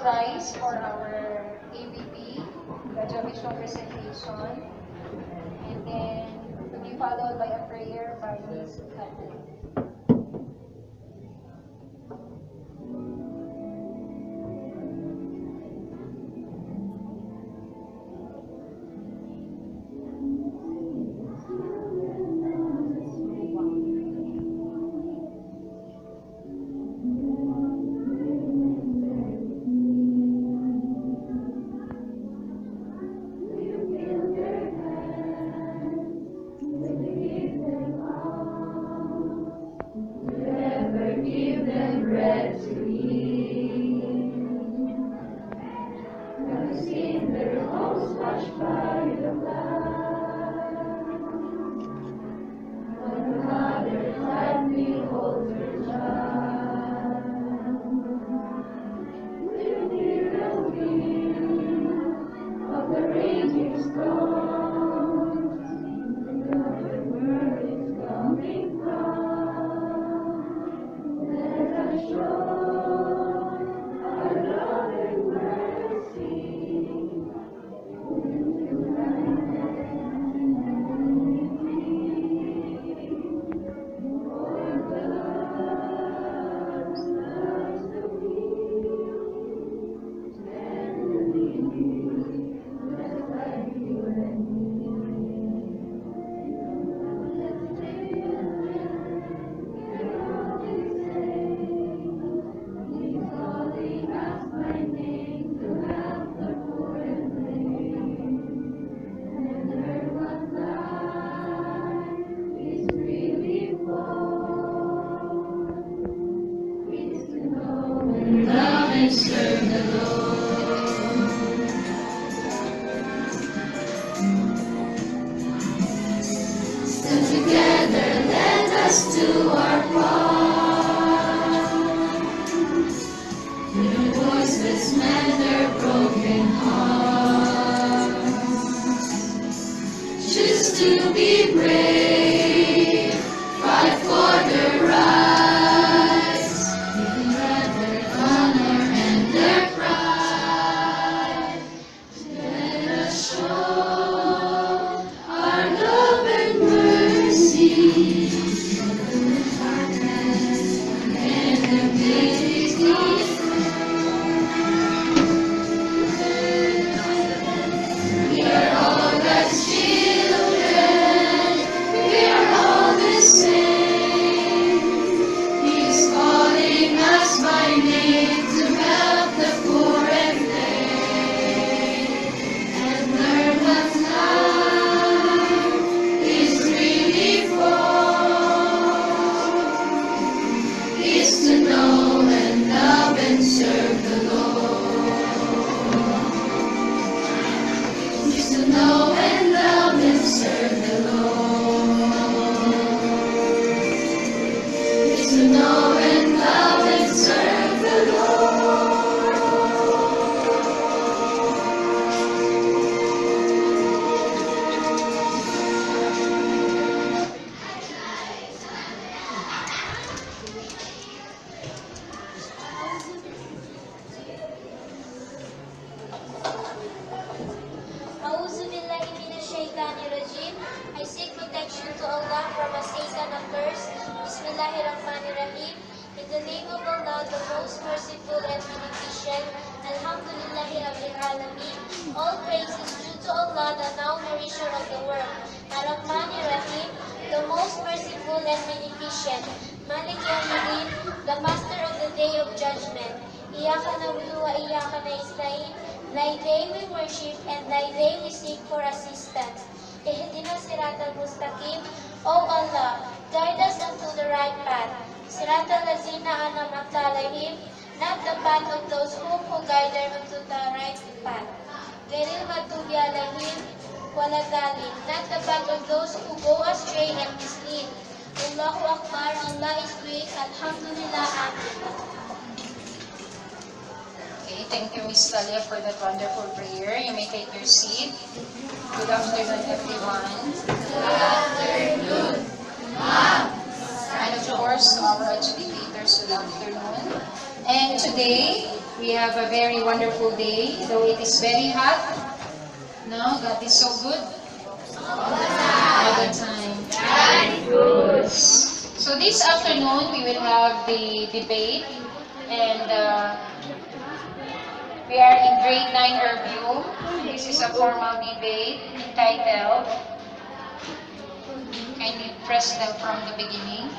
rise for our ABP, graduation presentation, and then to be followed by a prayer by Ms. Catherine. Give them bread to eat. Have seen their homes washed by the blood. When the mother tightly holds her child, with fear and fear of the raging storm, where it's coming from. Let us show our love and mercy. For God loves the weak, tenderly, just like you and me. Let's stay and hear all they say. He's calling us by name to help the poor and lame. And learn what life is really for. It's to know and love and serve the Lord. Stand together, let us do our part. Little voices mend their broken hearts. Choose to be brave, fight for their rights. Give them their honor and their pride. Let us show our love and mercy. And the basic needs. We are all God's children. We are all the same. He is calling us by name to help the poor and lame. And learn what life is really for. Is to know and love and serve the Lord. Is to know and love and serve the Lord. Is to know and love and serve the Lord. Auzubillahiminasyaitanirrajim. I seek protection to Allah from a Satan curse. Bismillahirrahmanirrahim. In the name of Allah, the most merciful and beneficent. Alhamdulillahi Rabbil Alameen. All praise is due to Allah, the now nourisher of the world. Ar-Rahmanir-Rahim, the most merciful and beneficent. Malik Yawmiddin, the master of the day of judgment. Iyaka na'budu wa iyaka nasta'in. Thy day we worship and thy day we seek for assistance. Ihdina siratal mustaqim. O Allah, guide us unto the right path. Siratal lazina an'amta alaihim, not the path of those who guide unto the right path. Ghairil maghdubi alaihim waladhdallin, not the path of those who go astray and mislead. Allahu Akbar, Allah is great, Alhamdulillah, Amen. Okay, thank you, Miss Talia, for that wonderful prayer. You may take your seat. Good afternoon, everyone. Good afternoon, Ma'am. And of course, our educators, good afternoon. And today, we have a very wonderful day, though it is very hot. No, God is so good. All the time. So this afternoon, we will have the debate, and we are in grade 9 review. This is a formal debate entitled, kindly press them from the beginning.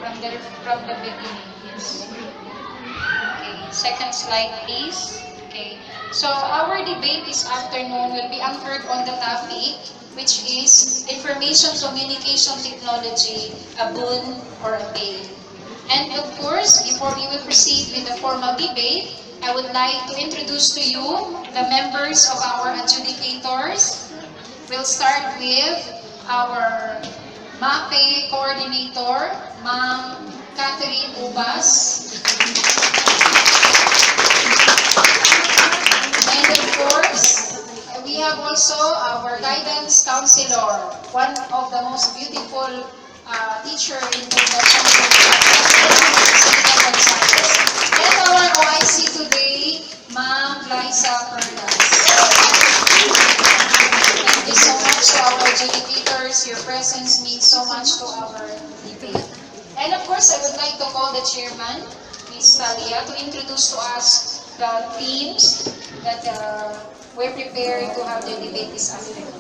From the beginning, yes. Okay, second slide please. Okay, so our debate this afternoon will be anchored on the topic, which is information communication technology, a boon or a bane. And of course, before we will proceed with the formal debate, I would like to introduce to you the members of our adjudicators. We'll start with our MAPE coordinator, Ma'am Catherine Ubas. And of course, we have also our guidance counselor, one of the most beautiful teacher in the and our OIC today, Ma'am Liza Perlas. Thank you so much to our adjudicators. Your presence means so much to our debate. And of course, I would like to call the chairman, Ms. Talia, to introduce to us the themes that we're preparing to have the debate this afternoon.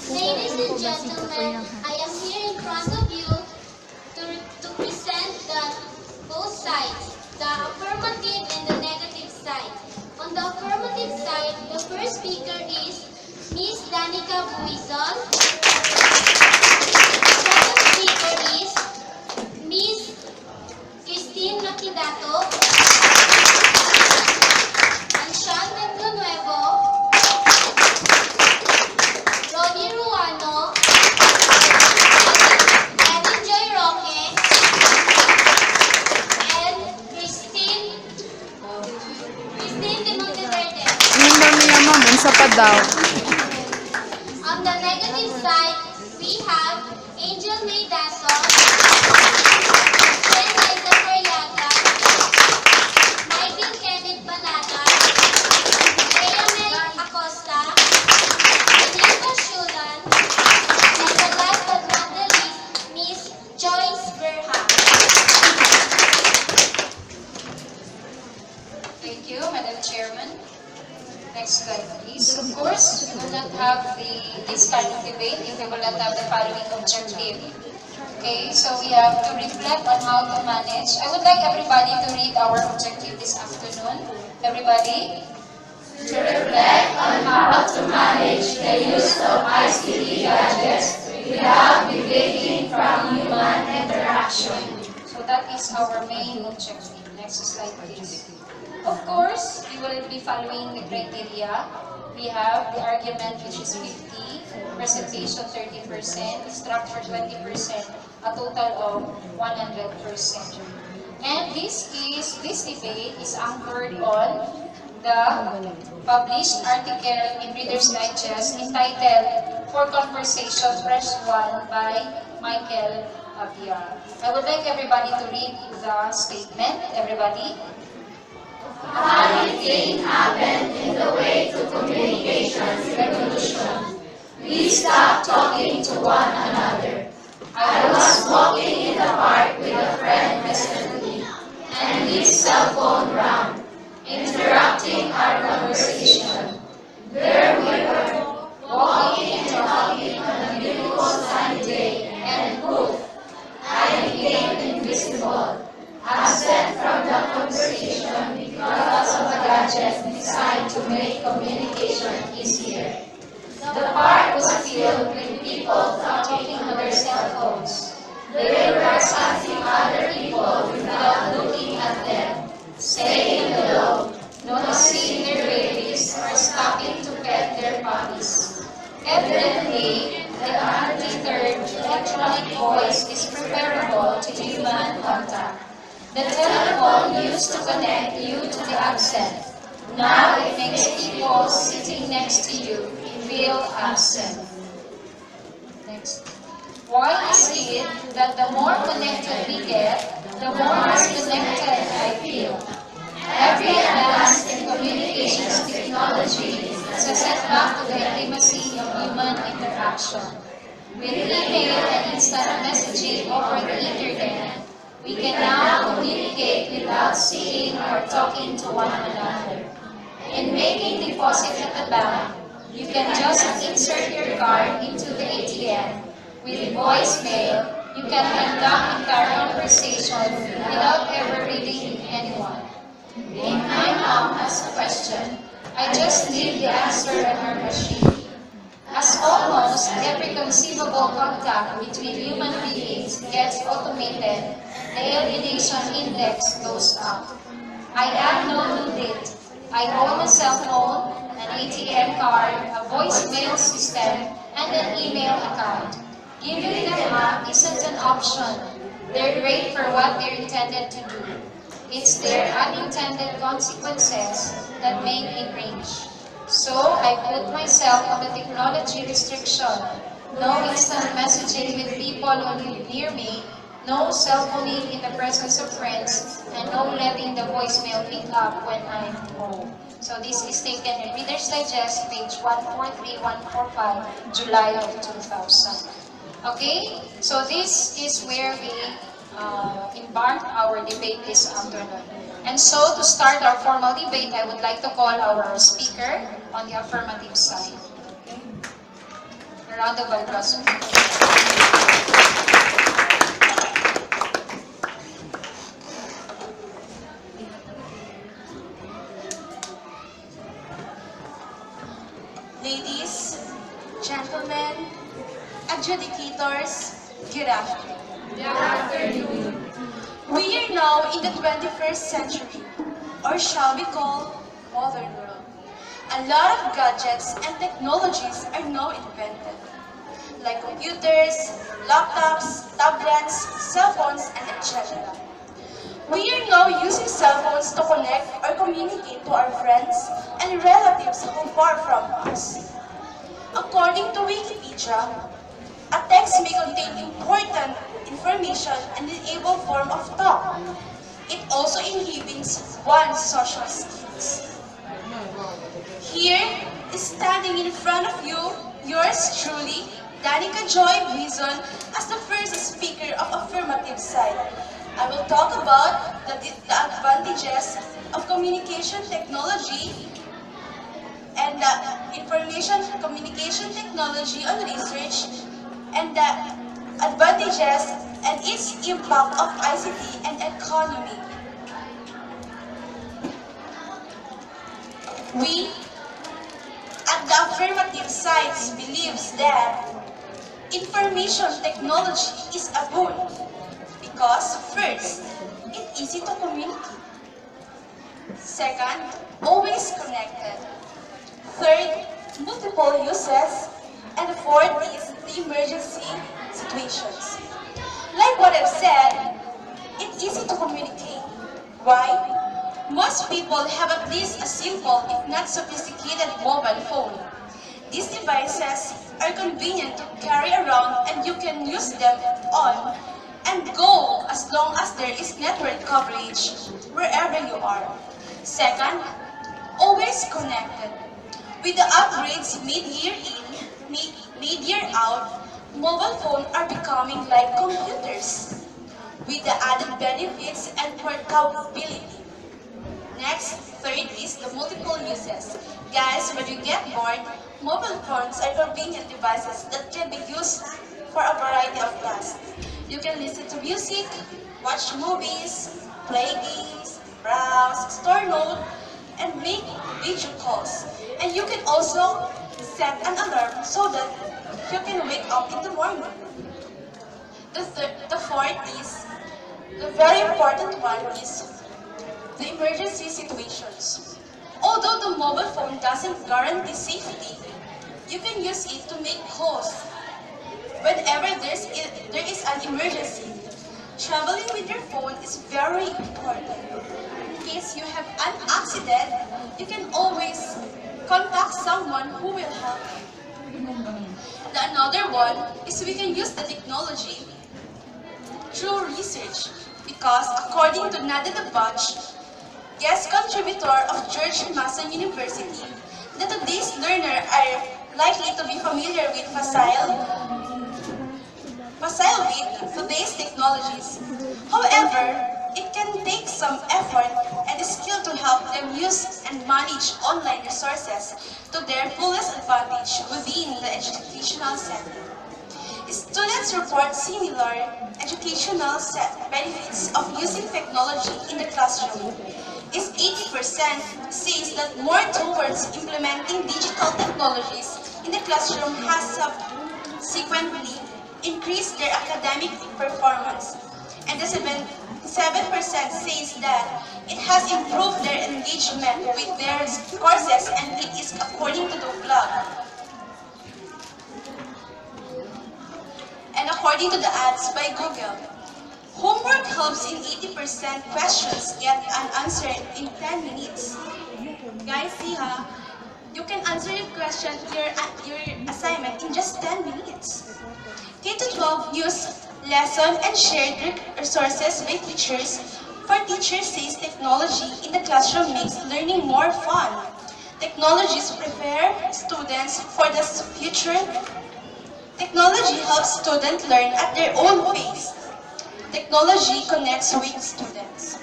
Ladies and gentlemen, I am here in front of you to present both sides, the affirmative and the negative side. On the affirmative side, the first speaker is Miss Danica Buizon. The second speaker is Miss Christine Maquidato, Anshan Nuevo, Ronnie Ruano, Evan Joy Roque, and Christine de Monteverde. Yung daw niya ma'am, unsa pa daw? On the negative side, we have Angel May Daso, Jen Liza Peryaga, Michael Kenneth Balaga, Rhea Mel Acosta, Enrico Shulan, and the last but not the least, Miss Joyce Berha. Thank you, Madam Chairman. Next slide, please. Of course, we will not have this kind of debate if we will not have the following objective. Okay, so we have to reflect on how to manage. I would like everybody to read our objective this afternoon. Everybody? To reflect on how to manage the use of ICT gadgets without deviating from human interaction. So that is our main objective. Next slide, please. Of course, we will be following the criteria. We have the argument, which is 50, presentation 30%, structure 20%, a total of 100%. And this debate is anchored on the published article in Reader's Digest entitled For Conversation Fresh 1 by Michael Abiar. I would like everybody to read the statement. Everybody? Anything happened in the way to communications revolution. We stopped talking to one another. I was walking in the park with a friend recently, and his cell phone rang, interrupting our conversation. There we were, walking and talking on a beautiful sunny day, and poof, I became invisible, absent from the conversation because of the gadget designed to make communication easier. The park was filled with people talking on their cell phones. They were passing other people without looking at them, saying hello, noticing their babies, or stopping to pet their puppies. Evidently, the untethered electronic voice is preferable to human contact. The telephone used to connect you to the absent. Now it makes people sitting next to you feel absent. Next. Why is it that the more connected we get, the more disconnected I feel? Every advance in communications technology is a setback to the intimacy of human interaction. With email and instant messaging over the internet, we can now communicate without seeing or talking to one another. In making deposit at the bank, you can just insert your card into the ATM. With voicemail, you can conduct entire conversation without ever reading anyone. If my mom has a question, I just leave the answer on her machine. As almost every conceivable contact between human beings gets automated, the alienation index goes up. I add no new date. I own a cell phone, an ATM card, a voicemail system, and an email account. Giving them up isn't an option. They're great for what they're intended to do. It's their unintended consequences that make me cringe. So I put myself on the technology restriction. No instant messaging with people who live near me, no cell phoning in the presence of friends, and no letting the voicemail pick up when I'm home. So this is taken in Reader's Digest, page 143-145, July of 2000. Okay, so this is where we embarked our debate this afternoon. And so to start our formal debate, I would like to call our speaker on the affirmative side. A round of applause. Ladies, gentlemen, adjudicators, good afternoon. Good afternoon. We are now in the 21st century, or shall we call modern world. A lot of gadgets and technologies are now invented, like computers, laptops, tablets, cell phones, and etc. We are now using cell phones to connect or communicate to our friends and relatives who are far from us. According to Wikipedia, a text may contain important information and enable form of thought. It also inhibits one's social skills. Here is standing in front of you, yours truly, Danica Joy Bison, as the first speaker of affirmative side. I will talk about the advantages of communication technology and the information communication technology on research and the advantages and its impact of ICT and economy. We at the affirmative sides believes that information technology is a boon because first, it's easy to communicate. Second, always connected. Third, multiple uses. And fourth is the emergency situations. Like what I've said, it's easy to communicate. Why? Most people have at least a simple, if not sophisticated, mobile phone. These devices are convenient to carry around and you can use them on and go as long as there is network coverage wherever you are. Second, always connected. With the upgrades mid-year in, mid-year out, mobile phones are becoming like computers with the added benefits and portability. Next, third is the multiple uses. Guys, when you get bored, mobile phones are convenient devices that can be used for a variety of tasks. You can listen to music, watch movies, play games, browse, store notes, and make video calls. And you can also set an alarm so that you can wake up in the morning. The fourth is, the very important one is the emergency situations. Although the mobile phone doesn't guarantee safety, you can use it to make calls whenever there is an emergency. Traveling with your phone is very important. In case you have an accident, you can always contact someone who will help you. The another one is we can use the technology through research because according to Nada Dabach, guest contributor of George Mason University, that today's learner are likely to be familiar with facile with today's technologies. However, it can take some effort and skill to help them use and manage online resources to their fullest advantage within the educational setting. Students report similar educational benefits of using technology in the classroom. Is 80% says that more towards implementing digital technologies in the classroom has subsequently increased their academic performance. And the 7% says that it has improved their engagement with their courses, and it is according to the blog. And according to the ads by Google, homework helps in 80% questions get unanswered in 10 minutes. Guys, see ha? You can answer your question, your assignment in just 10 minutes. K-12 use lesson and shared resources by teachers. For teachers says technology in the classroom makes learning more fun. Technologies prepare students for the future. Technology helps students learn at their own pace. Technology connects with students.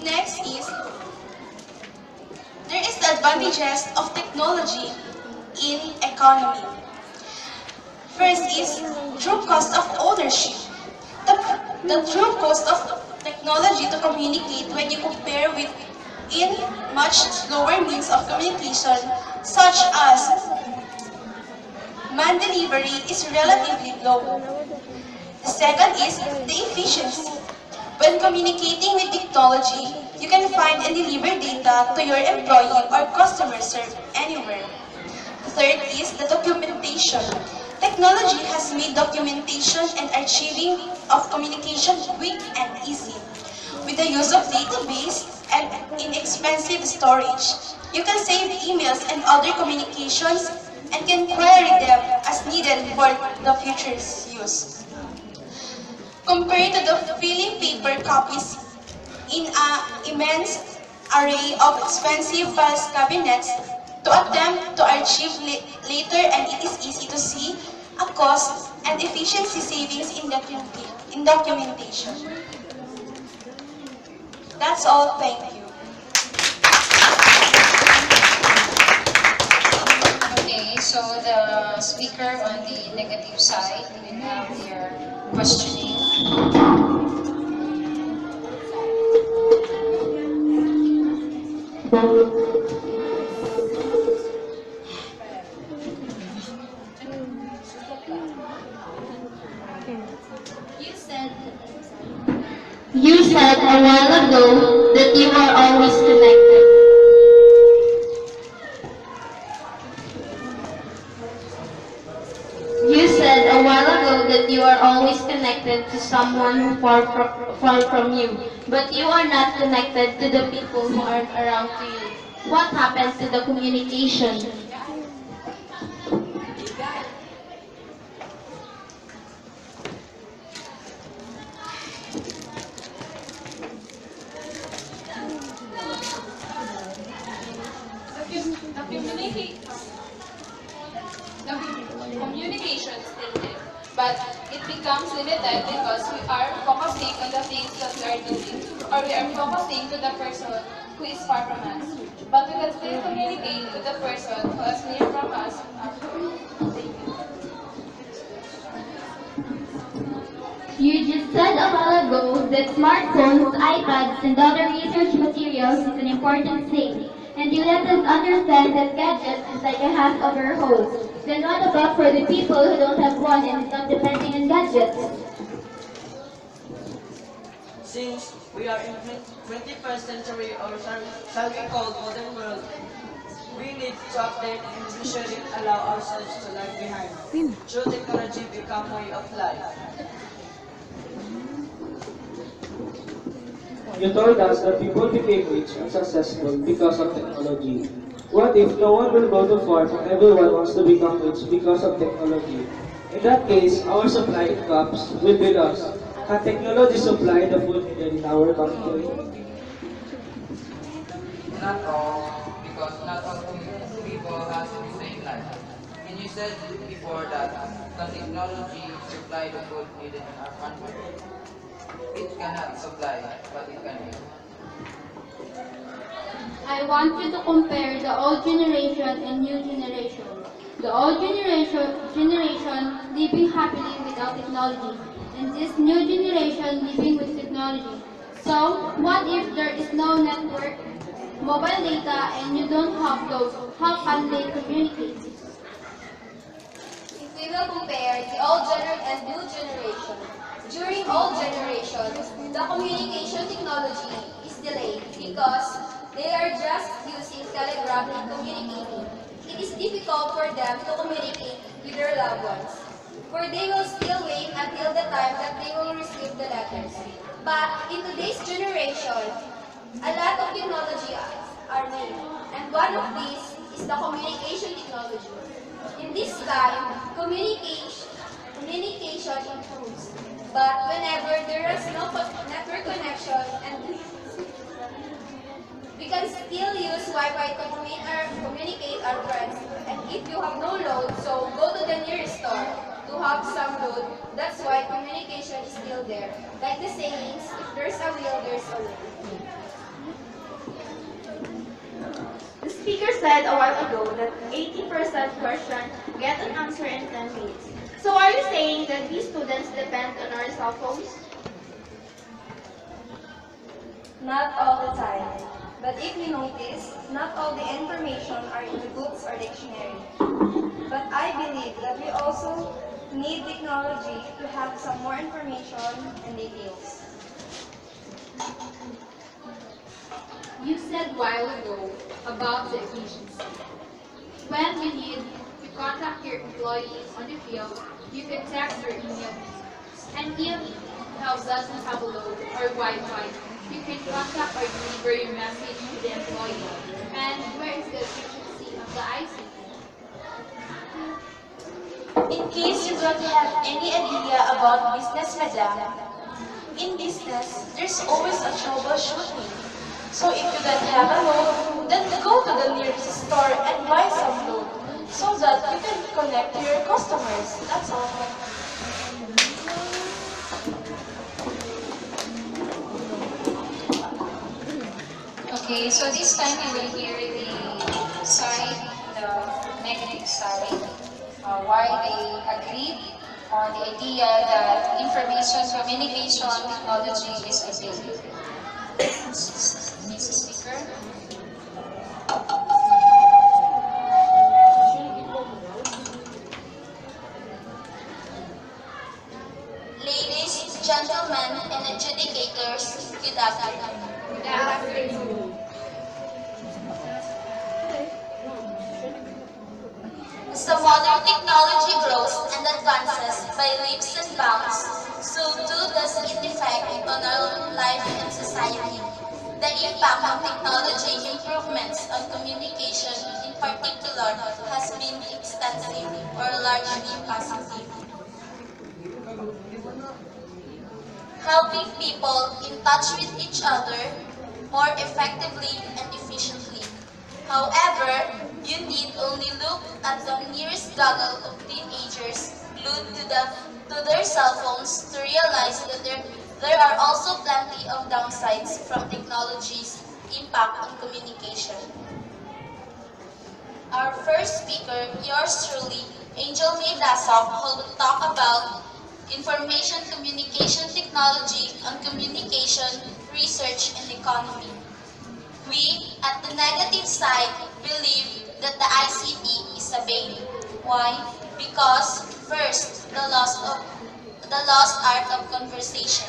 Next is, there is the advantages of technology in economy. First is true cost of ownership. The true cost of technology to communicate when you compare with in much slower means of communication such as man delivery is relatively low. The second is the efficiency. When communicating with technology, you can find and deliver data to your employee or customer served anywhere. The third is the documentation. Technology has made documentation and archiving of communication quick and easy. With the use of database and inexpensive storage, you can save emails and other communications and can query them as needed for the future's use. Compared to the filling paper copies in an immense array of expensive file cabinets to attempt to archive later, and it is easy to see a cost and efficiency savings in documentation. That's all, thank you. Okay, so the speaker on the negative side will have their questioning. You said a while ago that you are always connected. You said a while ago that you are always connected to someone far from you, but you are not connected to the people who are around to you. What happened to the communication? The communication is still there, but it becomes limited because we are focusing on the things that we are doing, or we are focusing to the person who is far from us. But we can still communicate with the person who is near from us. Thank you. You just said a while ago that smartphones, iPads, and other research materials is an important thing, and you let us understand that gadgets is like a half of our whole. Then what about for the people who don't have one and is not depending on gadgets? Since we are in 21st century, or shall we call modern world, we need to update and we shouldn't allow ourselves to lag behind. Should technology become way of life? You told us that people became rich and successful because of technology. What if no one will go to farm and everyone wants to become rich because of technology? In that case, our supply in crops will be lost. Can technology supply the food needed in our country? Not all, because not all people has the same life. And you said before that can technology supply the food needed in our country? It cannot supply, but it can help. I want you to compare the old generation and new generation. The old generation living happily without technology, and this new generation living with technology. So, what if there is no network, mobile data, and you don't have those? How can they communicate? If we will compare the old and new generation, during old generation, the communication technology is delayed because they are just using telegram in communicating. It is difficult for them to communicate with their loved ones, for they will still wait until the time that they will receive the letters. But in today's generation, a lot of technology are made, and one of these is the communication technology. In this time, communication improves. But whenever there is no network connection, and we can still use Wi-Fi to communicate our friends. And if you have no load, so go to the nearest store to have some load. That's why communication is still there. Like the sayings, if there's a will, there's a way. The speaker said a while ago that 80% question get an answer in 10 minutes. So are you saying that these students depend on our cell phones? Not all the time. But if we notice, not all the information are in the books or dictionary. But I believe that we also need technology to have some more information and details. You said a while ago about the efficiency. When you need to contact your employees on the field, you can text or email. And if the house doesn't have a load or Wi-Fi, you can contact or deliver your message to the employee. And where is the efficiency of the ICT? In case you don't have any idea about business, madam, in business, there's always a troubleshooting. So if you don't have a load, then go to the nearest store and buy some load so that you can connect to your customers. That's all. Okay, so this time we will hear the side, the negative side, why they agreed on the idea that information communication technology is a big. Mr. Speaker. Ladies, gentlemen, and adjudicators, good afternoon. Good afternoon. As the modern technology grows and advances by leaps and bounds, so too does it affect on our life and society. The impact of technology improvements on communication in particular has been extensive or largely positive, helping people in touch with each other more effectively and efficiently. However, you need only look at the nearest gaggle of teenagers glued to their cell phones to realize that there are also plenty of downsides from technology's impact on communication. Our first speaker, yours truly, Angel May Dasok, will talk about information communication technology on communication, research, and economy. We, at the negative side, believe that the ICT is a bane. Why? Because, first, the lost art of conversation.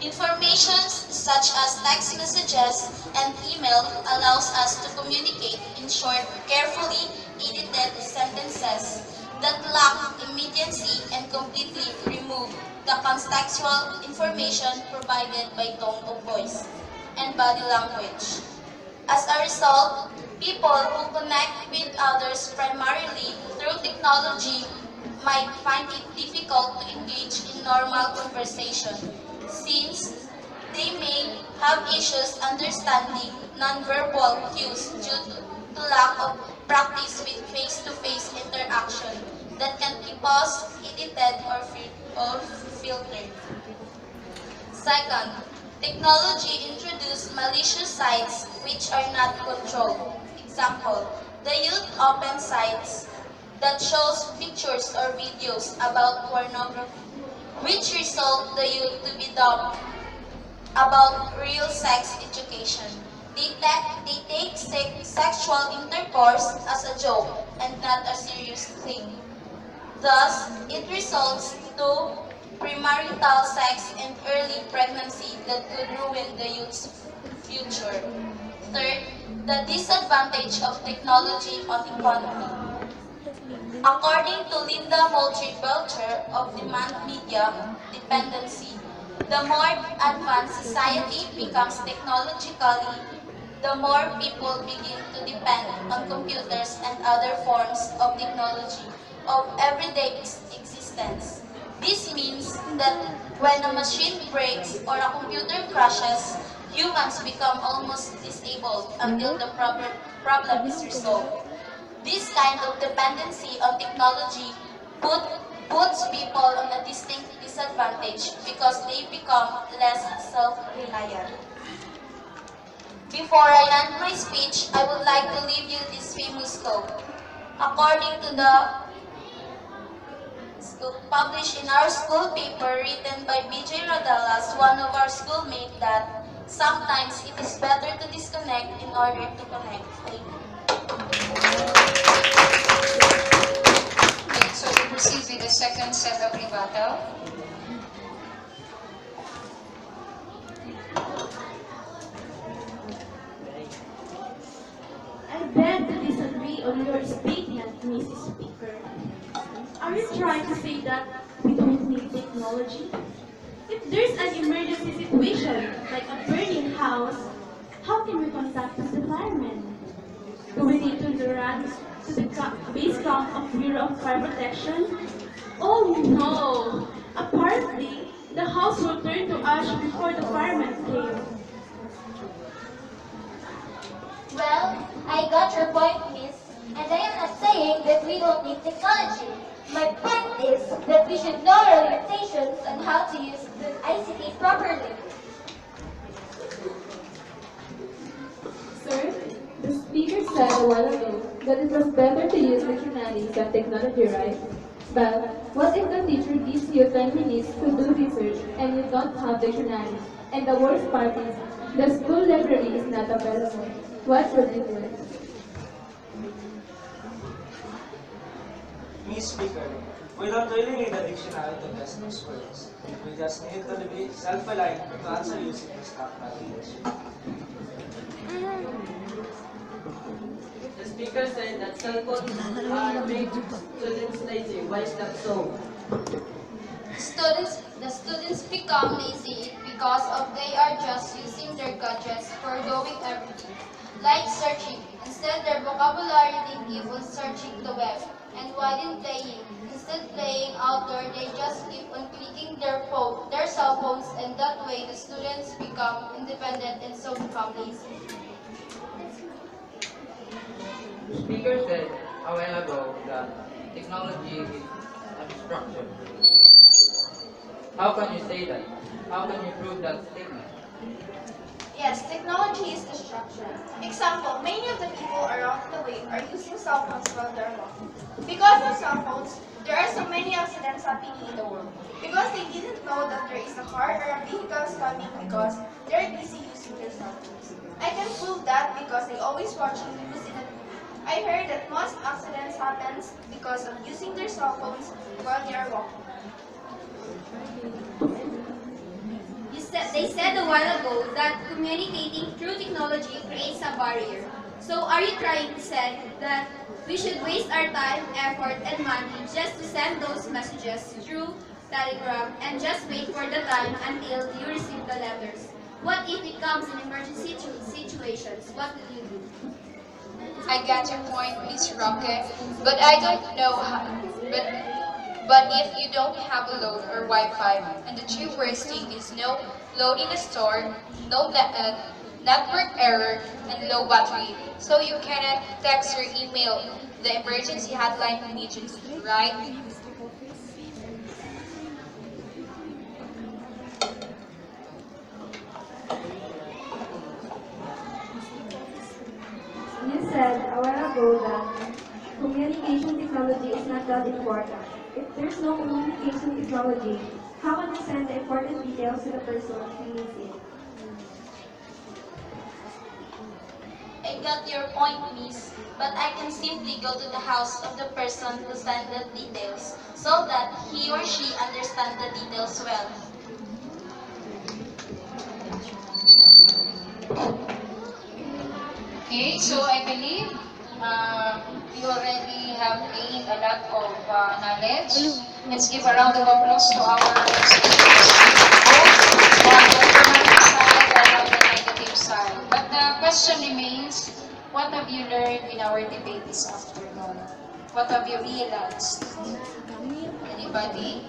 Information such as text messages and email allows us to communicate in short, carefully edited sentences that lack immediacy and completely remove the contextual information provided by tone of voice and body language. As a result, People who connect with others primarily through technology might find it difficult to engage in normal conversation, since they may have issues understanding nonverbal cues due to lack of practice with face-to-face interaction that can be paused, edited, or filtered. Second, technology introduced malicious sites which are not controlled. Example, the youth open sites that shows pictures or videos about pornography, which result the youth to be dumb about real sex education. They take sexual intercourse as a joke and not a serious thing. Thus, it results to premarital sex and early pregnancy that could ruin the youth's future. Third, the disadvantage of technology on economy. According to Linda Moultrie Belcher of Demand Media Dependency, the more advanced society becomes technologically, the more people begin to depend on computers and other forms of technology of everyday existence. This means that when a machine breaks or a computer crashes, humans become almost disabled until the problem is resolved. This kind of dependency on technology puts people on a distinct disadvantage because they become less self-reliant. Before I end my speech, I would like to leave you this famous quote. According to the published in our school paper written by B.J. Rodelas, one of our schoolmates, that sometimes it is better to disconnect in order to connect. Thank you. Okay, so we proceed with the second set of rebuttal. I beg to disagree on your statement, Mrs. Speaker. Are you trying to say that we don't need technology? If there's an emergency situation, like a burning house, how can we contact the firemen? Do we need to run to the base camp of Bureau of Fire Protection? Oh no! Apparently, the house will turn to ash before the firemen came. Well, I got your point, miss. And I am not saying that we don't need technology. My point is that we should know our limitations on how to use the ICT properly. Sir, the speaker said a while ago that it was better to use dictionaries than technology, right? But what if the teacher gives you 10 minutes to do research and you don't have dictionaries? And the worst part is, the school library is not available. What should you do? Miss Speaker, we don't really need a dictionary to test those words. We just need to be self-reliant to answer using the stock knowledge. The speaker said that cell phones are make students lazy. Why is that so? The students become lazy because they are just using their gadgets for doing everything, like searching. Instead, their vocabulary they keep on searching the web. And while in playing, instead playing outdoor, they just keep on clicking their cell phones, and that way the students become independent and so become lazy. The speaker said a while ago that technology is a distraction. How can you say that? How can you prove that statement? Yes, technology is distraction. Example, many of the people around the way are using cell phones while they're walking. Because of cell phones, there are so many accidents happening in the world. Because they didn't know that there is a car or a vehicle coming because they're busy using their cell phones. I can prove that because I always watch news in a TV. I heard that most accidents happen because of using their cell phones while they are walking. They said a while ago that communicating through technology creates a barrier. So are you trying to say that we should waste our time, effort, and money just to send those messages through Telegram and just wait for the time until you receive the letters? What if it comes in emergency situations? What will you do? I got your point, Miss Roque, but I don't know how. But if you don't have a load or Wi-Fi, and the two worst thing is no load in the store, no network error, and low battery, so you cannot text or email the emergency hotline immediately, right? You said a while ago that communication technology is not that important. If there's no communication technology, how can you send the important details to the person who needs it? I got your point, miss, but I can simply go to the house of the person who sent the details so that he or she understands the details well. Okay, so I believe you already have gained a lot of knowledge. Let's give a round of applause to our speakers, both on the affirmative side and on the negative side. But the question remains, what have you learned in our debate this afternoon? What have you realized? Anybody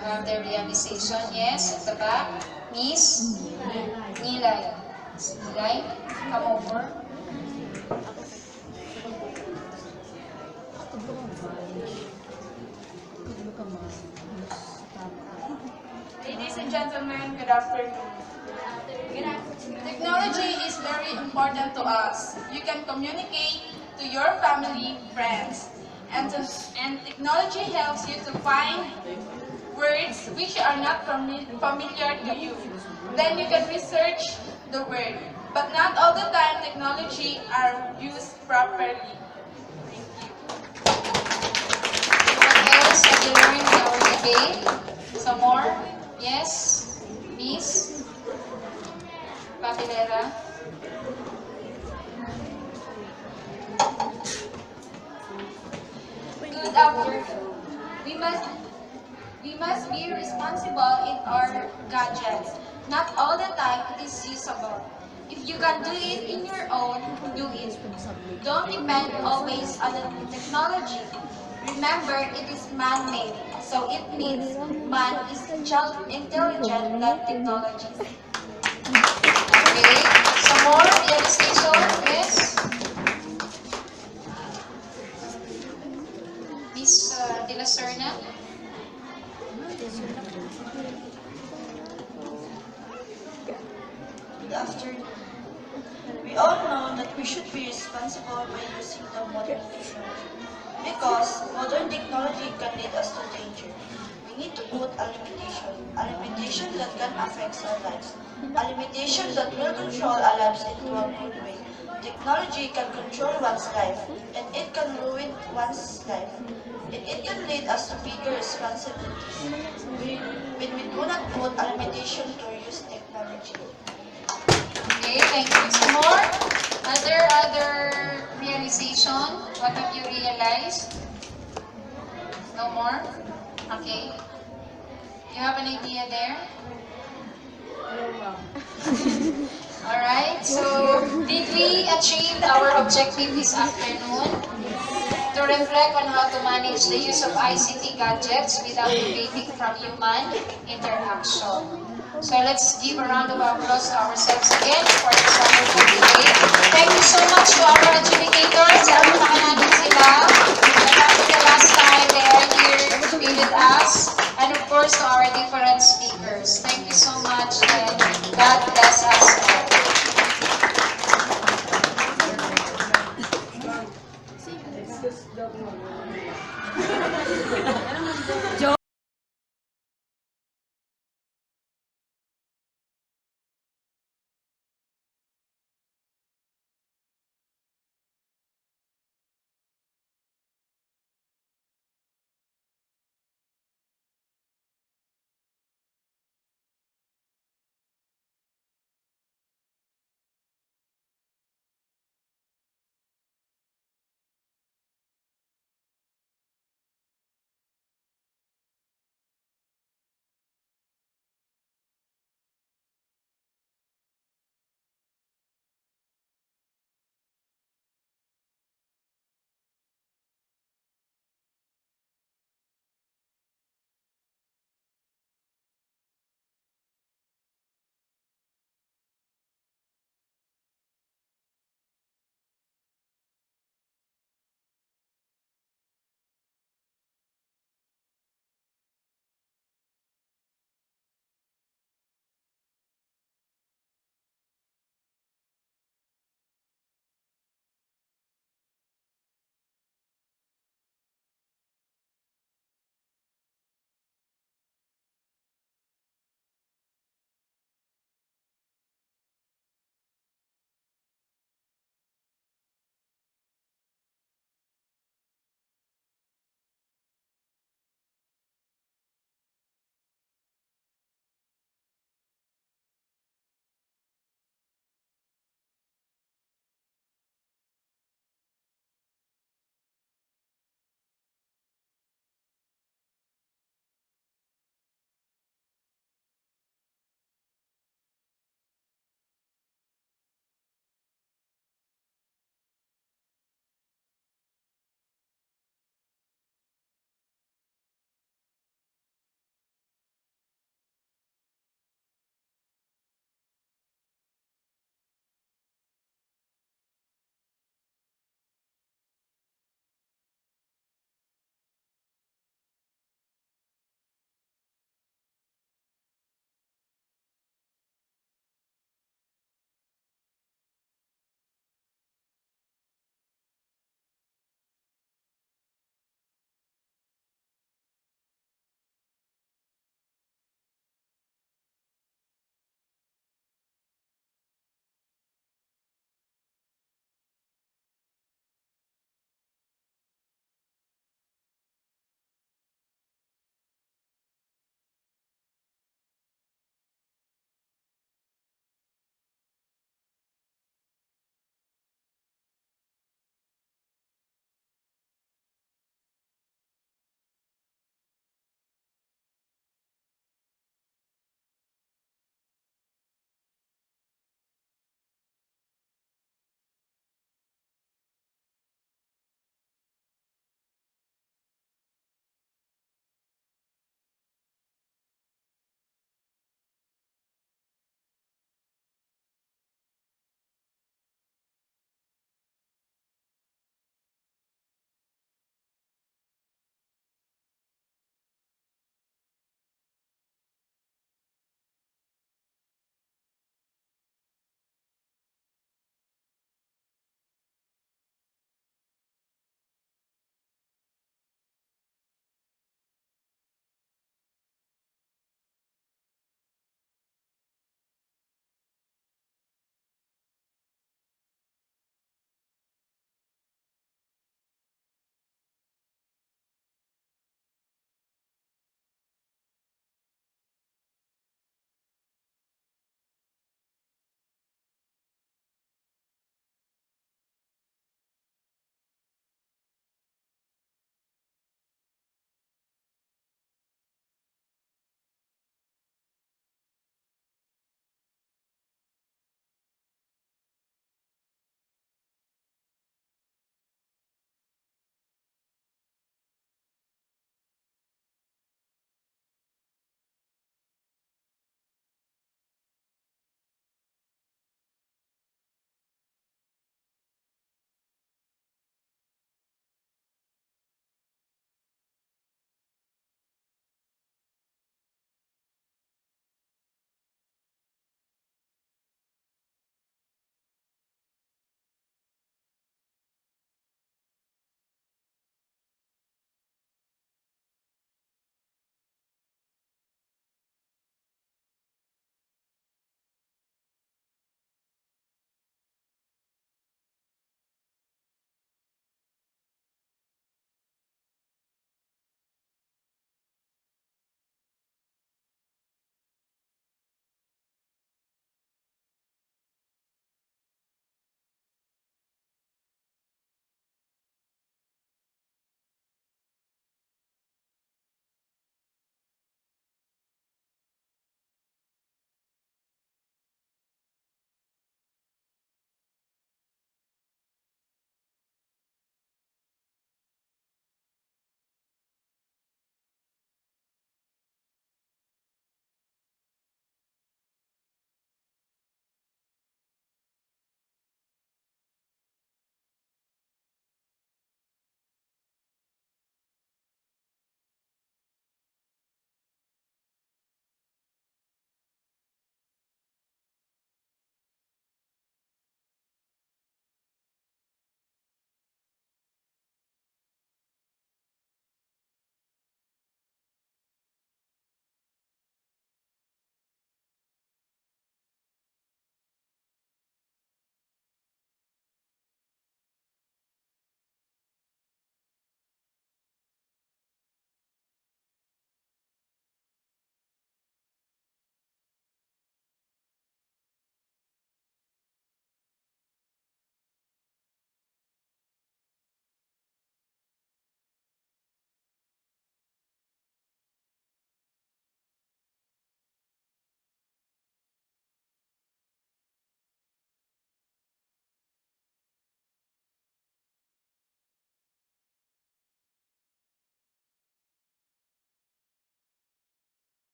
have the realization? Yes, at the back. Miss Nilay. Nilay, come over. Ladies and gentlemen, good afternoon. Technology is very important to us. You can communicate to your family, friends, and technology helps you to find words which are not familiar to you. Then you can research the word. But not all the time technology are used properly. What else have you learned in our debate? Some more? Yes? Miss? Papilera? Good afternoon. We must be responsible in our gadgets. Not all the time it is usable. If you can do it in your own, do it. Don't depend always on the technology. Remember, it is man-made, so it means man is intelligent than technology. Okay. Some more realization? Yes? Miss De La Serna? Good afternoon. We all know that we should be responsible by using the modern technology because modern technology can lead us to danger. We need to put a limitation that can affect our lives, a limitation that will control our lives into a good way. Technology can control one's life, and it can ruin one's life. And it can lead us to bigger responsibilities when we do not put a limitation to use technology. Okay, thank you. Some more? Other realization? What have you realized? No more? Okay. You have an idea there? Alright, so did we achieve our objective this afternoon? To reflect on how to manage the use of ICT gadgets without deviating from human interaction. So let's give a round of applause to ourselves again for this wonderful debate. Thank you so much to our adjudicators. Salamat natin sila. That's the last time they are here with us. And of course to our different speakers. Thank you so much and God bless us all.